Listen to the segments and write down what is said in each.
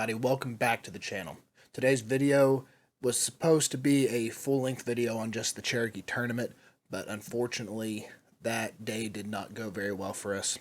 everybody, welcome back to the channel. Today's video was supposed to be a full-length video on just the Cherokee tournament, but unfortunately that day did not go very well for us.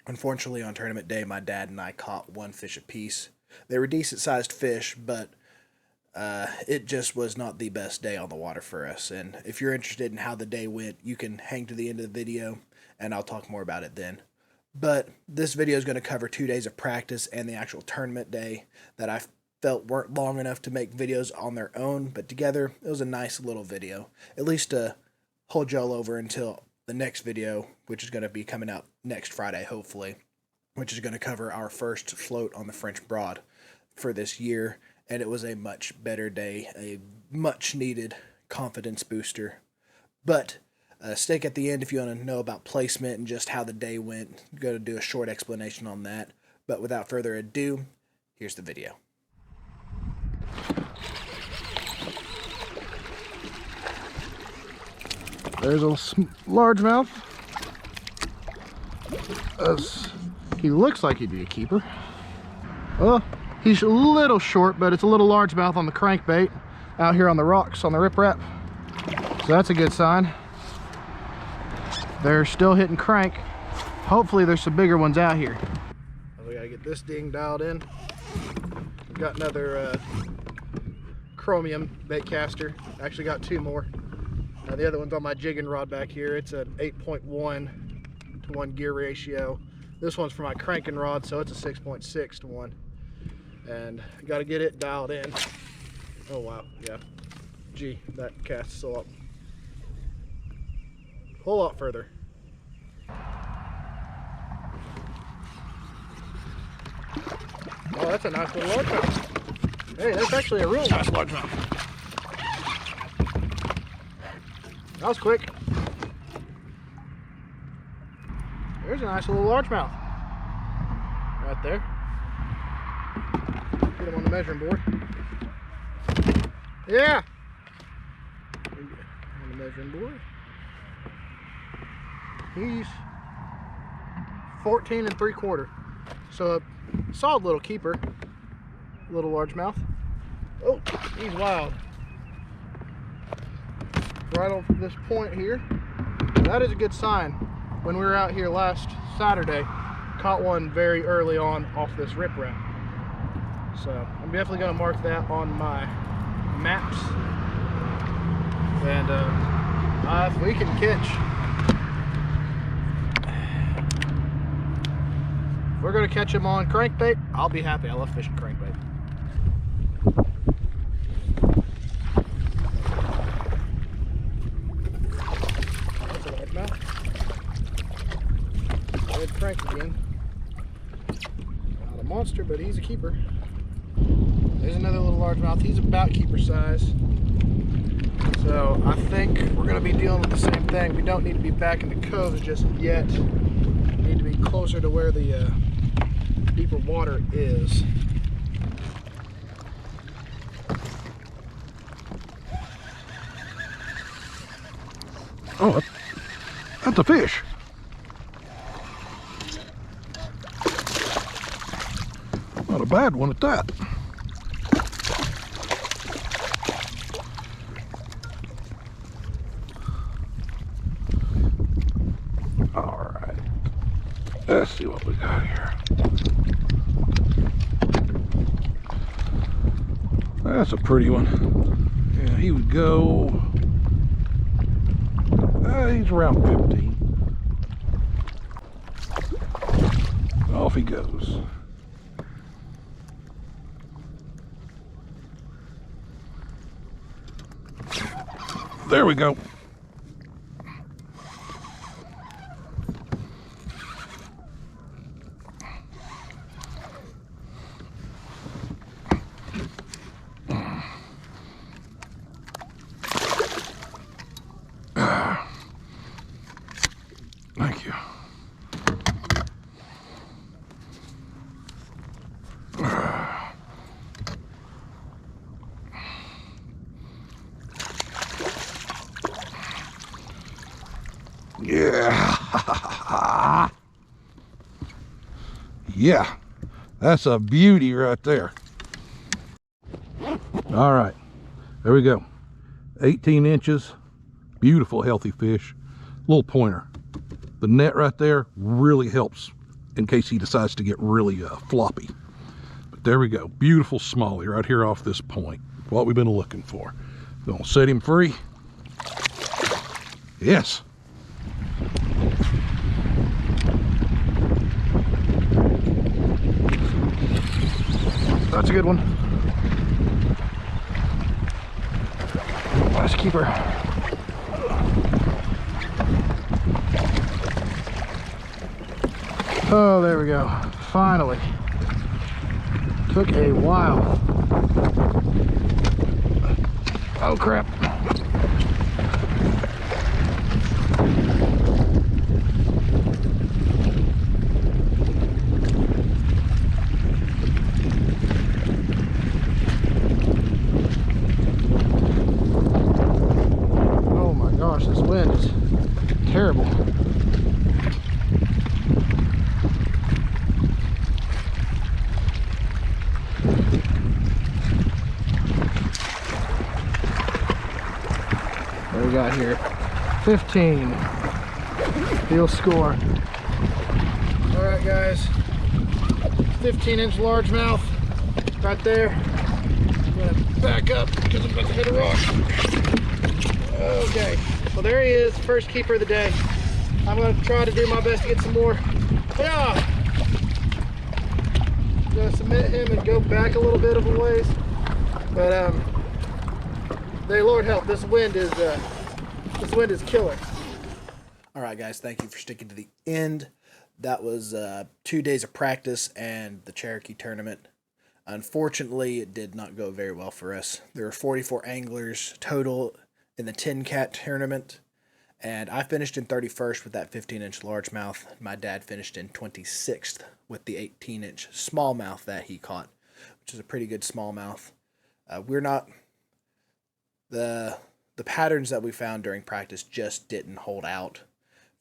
Unfortunately, on tournament day, my dad and I caught one fish apiece. They were decent sized fish, but it just was not the best day on the water for us. And if you're interested in how the day went, you can hang to the end of the video and I'll talk more about it then. But this video is going to cover 2 days of practice and the actual tournament day that I felt weren't long enough to make videos on their own, but together it was a nice little video, at least to hold y'all over until the next video, which is going to be coming out next Friday, hopefully, which is going to cover our first float on the French Broad for this year. And it was a much better day, a much needed confidence booster. But stick at the end if you want to know about placement and just how the day went. I'm going to do a short explanation on that. But without further ado, here's the video. There's a largemouth. He looks like he'd be a keeper. Oh, he's a little short, but it's a little largemouth on the crankbait out here on the rocks on the riprap. So that's a good sign. They're still hitting crank. Hopefully there's some bigger ones out here. We gotta get this ding dialed in. We've got another chromium bait caster. Actually got 2 more. The other one's on my jigging rod back here. It's an 8.1 to 1 gear ratio. This one's for my cranking rod, so it's a 6.6 to 1. And I gotta get it dialed in. Oh wow, yeah. Gee, that casts a lot. A whole lot further. Oh, that's a nice little largemouth. Hey, that's actually a real nice largemouth. That was quick. There's a nice little largemouth right there. Get him on the measuring board. Yeah. On the measuring board. He's 14 3/4. So a solid little keeper. Little largemouth. Oh, he's wild. Right off this point here. That is a good sign. When we were out here last Saturday, caught one very early on off this riprap. So I'm definitely going to mark that on my maps. And if we can catch, if we're going to catch him on crankbait, I'll be happy. I love fishing crankbait. That's a largemouth. Red crank again. Not a monster, but he's a keeper. There's another little largemouth. He's about keeper size. So I think we're going to be dealing with the same thing. We don't need to be back in the coves just yet. We need to be closer to where the deeper water is. Oh, that's a fish. Not a bad one at that. All right, let's see what we got here. That's a pretty one. Yeah, he would go, he's around 15. Off he goes. There we go. Thank you. Yeah. Yeah, that's a beauty right there. All right, there we go. 18 inches, beautiful, healthy fish. Little pointer. The net right there really helps in case he decides to get really floppy. But there we go, beautiful smallie right here off this point. What we've been looking for. Gonna set him free. Yes. That's a good one. Nice keeper. Oh, there we go. Finally. Took a while. Oh crap. Oh my gosh, this wind is terrible. What we got here? 15. Field score. All right, guys. 15-inch largemouth right there. I'm gonna back up because I'm about to hit a rock. Okay. Well, there he is, first keeper of the day. I'm gonna try to do my best to get some more. Yeah. I'm gonna submit him and go back a little bit of a ways. But Lord help, this wind is killer. All right, guys, thank you for sticking to the end. That was 2 days of practice and the Cherokee tournament. Unfortunately, it did not go very well for us. There were 44 anglers total in the TNKATT tournament, and I finished in 31st with that 15-inch largemouth. My dad finished in 26th with the 18-inch smallmouth that he caught, which is a pretty good smallmouth. We're not... The patterns that we found during practice just didn't hold out.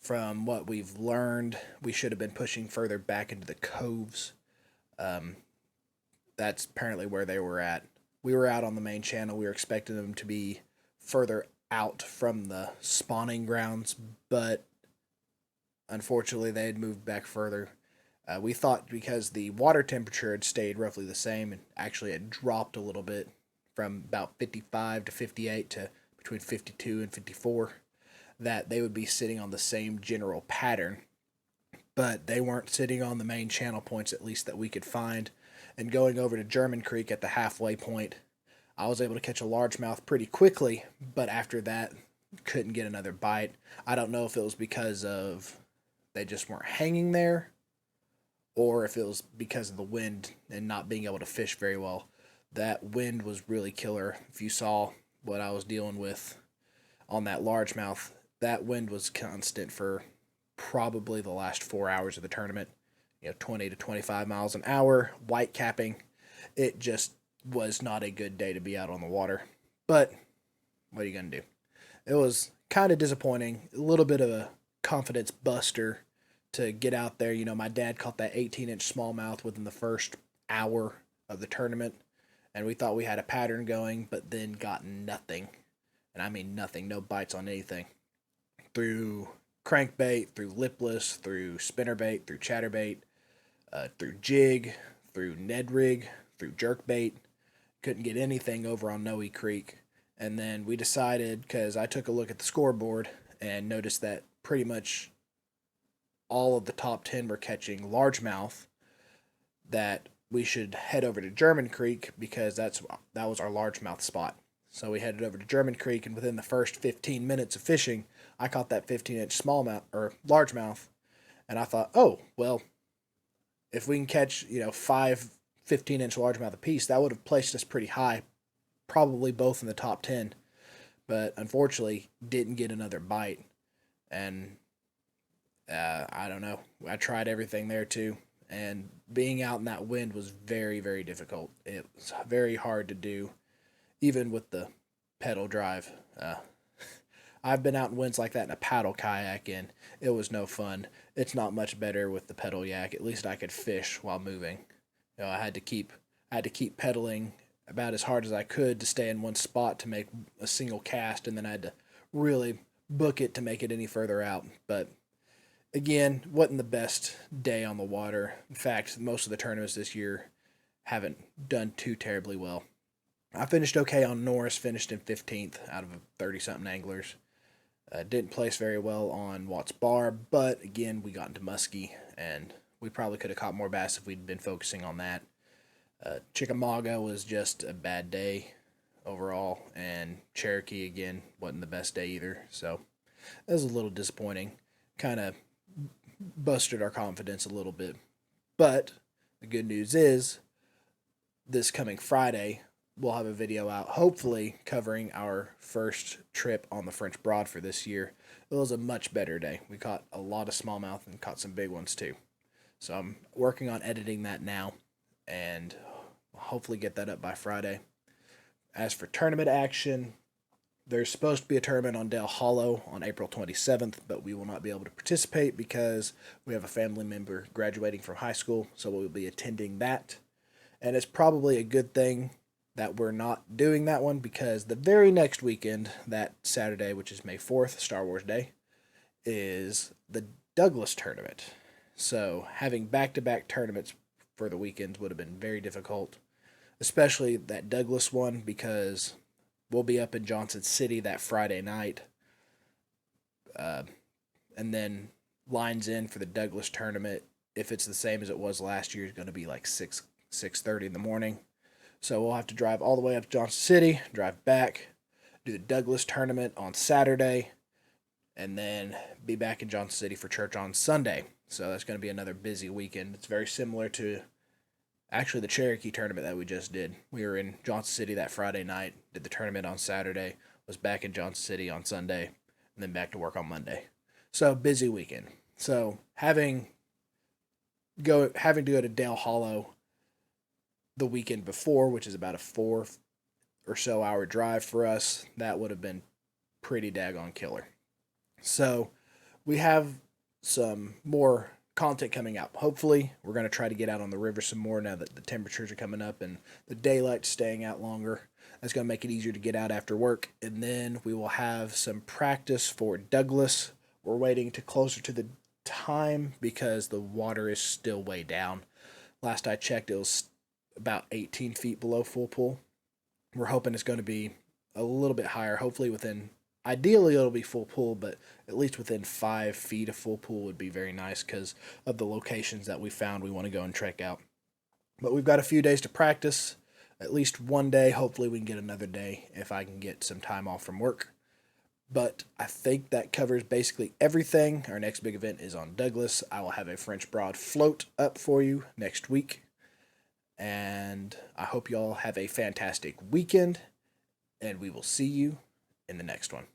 From what we've learned, we should have been pushing further back into the coves. That's apparently where they were at. We were out on the main channel. We were expecting them to be further out from the spawning grounds, but unfortunately they had moved back further. We thought because the water temperature had stayed roughly the same and actually had dropped a little bit from about 55 to 58 to between 52 and 54, that they would be sitting on the same general pattern, but they weren't sitting on the main channel points, at least that we could find. And going over to German Creek at the halfway point, I was able to catch a largemouth pretty quickly, but after that, couldn't get another bite. I don't know if it was because of they just weren't hanging there, or if it was because of the wind and not being able to fish very well. That wind was really killer. If you saw what I was dealing with on that largemouth, that wind was constant for probably the last 4 hours of the tournament. 20 to 25 miles an hour, white capping. It just was not a good day to be out on the water. But what are you going to do? It was kind of disappointing. A little bit of a confidence buster to get out there. My dad caught that 18-inch smallmouth within the first hour of the tournament, and we thought we had a pattern going, but then got nothing. And I mean nothing, no bites on anything. Through crankbait, through lipless, through spinnerbait, through chatterbait, through jig, through Ned rig, through jerkbait. Couldn't get anything over on Noe Creek. And then we decided, because I took a look at the scoreboard and noticed that pretty much all of the top 10 were catching largemouth, that we should head over to German Creek because that was our largemouth spot. So we headed over to German Creek, and within the first 15 minutes of fishing, I caught that 15-inch smallmouth or largemouth, and I thought, oh, well, if we can catch 5 15-inch largemouth apiece, that would have placed us pretty high, probably both in the top 10. But unfortunately, didn't get another bite, and I don't know. I tried everything there too. And being out in that wind was very, very difficult. It was very hard to do, even with the pedal drive. I've been out in winds like that in a paddle kayak, and it was no fun. It's not much better with the pedal yak. At least I could fish while moving. I had to keep pedaling about as hard as I could to stay in one spot to make a single cast, and then I had to really book it to make it any further out. But again, wasn't the best day on the water. In fact, most of the tournaments this year haven't done too terribly well. I finished okay on Norris, finished in 15th out of 30-something anglers. Didn't place very well on Watts Bar, but again, we got into Muskie, and we probably could have caught more bass if we'd been focusing on that. Chickamauga was just a bad day overall, and Cherokee, again, wasn't the best day either, so that was a little disappointing. Kind of busted our confidence a little bit. But the good news is, this coming Friday, we'll have a video out, hopefully covering our first trip on the French Broad for this year. It was a much better day. We caught a lot of smallmouth and caught some big ones too. So I'm working on editing that now, and hopefully get that up by Friday. As for tournament action, there's supposed to be a tournament on Dale Hollow on April 27th, but we will not be able to participate because we have a family member graduating from high school, so we'll be attending that. And it's probably a good thing that we're not doing that one, because the very next weekend, that Saturday, which is May 4th, Star Wars Day, is the Douglas tournament. So having back-to-back tournaments for the weekends would have been very difficult, especially that Douglas one, because we'll be up in Johnson City that Friday night, and then lines in for the Douglas tournament, if it's the same as it was last year, is going to be like 6:30 in the morning. So we'll have to drive all the way up to Johnson City, drive back, do the Douglas tournament on Saturday, and then be back in Johnson City for church on Sunday. So that's going to be another busy weekend. It's very similar to actually the Cherokee tournament that we just did. We were in Johnson City that Friday night, did the tournament on Saturday, was back in Johnson City on Sunday, and then back to work on Monday. So busy weekend. So having to go to Dale Hollow the weekend before, which is about a 4 or so hour drive for us, that would have been pretty daggone killer. So we have some more content coming out. Hopefully, we're going to try to get out on the river some more now that the temperatures are coming up and the daylight's staying out longer. That's going to make it easier to get out after work. And then we will have some practice for Douglas. We're waiting to closer to the time because the water is still way down. Last I checked, it was about 18 feet below full pool. We're hoping it's going to be a little bit higher, hopefully ideally it'll be full pool, but at least within 5 feet of full pool would be very nice because of the locations that we found we want to go and check out. But we've got a few days to practice, at least one day. Hopefully we can get another day if I can get some time off from work. But I think that covers basically everything. Our next big event is on Douglas. I will have a French Broad float up for you next week. And I hope you all have a fantastic weekend, and we will see you in the next one.